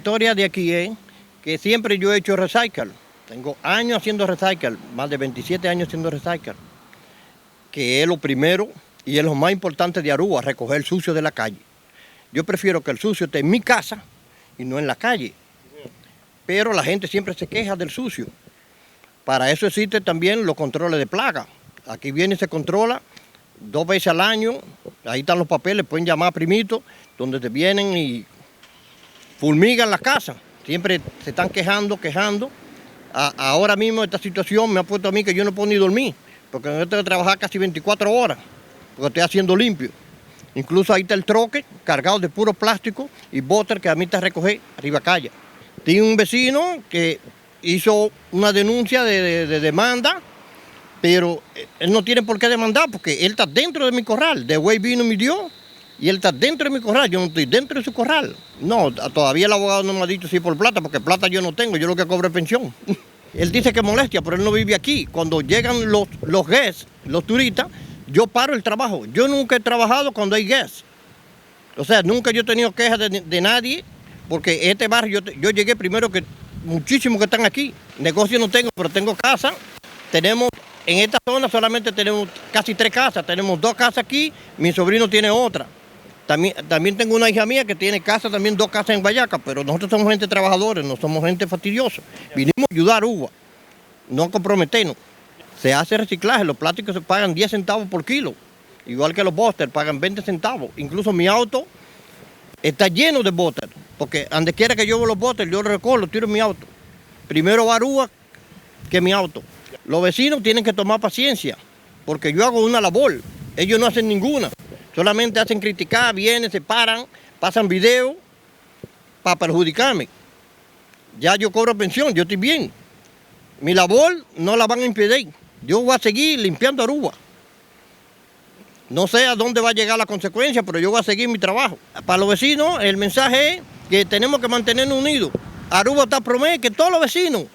historia de aquí es que siempre yo he hecho recycle. Tengo años haciendo recycle, más de 27 años haciendo recycle, que es lo primero y es lo más importante de Aruba, recoger el sucio de la calle. Yo prefiero que el sucio esté en mi casa y no en la calle, pero la gente siempre se queja del sucio. Para eso existen también los controles de plaga. Aquí viene y se controla 2 veces al año, ahí están los papeles, pueden llamar a Primito, donde te vienen y fulmigan la casa. Siempre se están quejando. Ahora mismo esta situación me ha puesto a mí que yo no puedo ni dormir, porque yo tengo que trabajar casi 24 horas, porque estoy haciendo limpio. Incluso ahí está el troque cargado de puro plástico y boter que a mí está a recoger arriba calle. Tiene un vecino que hizo una denuncia de demanda, pero él no tiene por qué demandar porque él está dentro de mi corral. De güey vino y me dio y él está dentro de mi corral, yo no estoy dentro de su corral. No, todavía el abogado no me ha dicho si por plata, porque plata yo no tengo, yo lo que cobro es pensión. Él dice que molestia, pero él no vive aquí. Cuando llegan los guests, los turistas, yo paro el trabajo. Yo nunca he trabajado cuando hay guests. O sea, nunca yo he tenido quejas de nadie, porque este barrio, yo llegué primero que muchísimos que están aquí. Negocio no tengo, pero tengo casa. Tenemos, en esta zona solamente tenemos casi 3 casas. Tenemos 2 casas aquí, mi sobrino tiene otra. También tengo una hija mía que tiene casa, también 2 casas en Guayaca, pero nosotros somos gente trabajadores, no somos gente fastidiosa. Vinimos a ayudar a Aruba, no a comprometernos. Se hace reciclaje, los plásticos se pagan 10 centavos por kilo, igual que los busters pagan 20 centavos. Incluso mi auto está lleno de busters, porque donde quiera que yo veo los busters, yo los recojo, los tiro en mi auto. Primero va Aruba que mi auto. Los vecinos tienen que tomar paciencia, porque yo hago una labor, ellos no hacen ninguna. Solamente hacen criticar, vienen, se paran, pasan video para perjudicarme. Ya yo cobro pensión, yo estoy bien. Mi labor no la van a impedir. Yo voy a seguir limpiando Aruba. No sé a dónde va a llegar la consecuencia, pero yo voy a seguir mi trabajo. Para los vecinos, el mensaje es que tenemos que mantenernos unidos. Aruba está prometiendo que todos los vecinos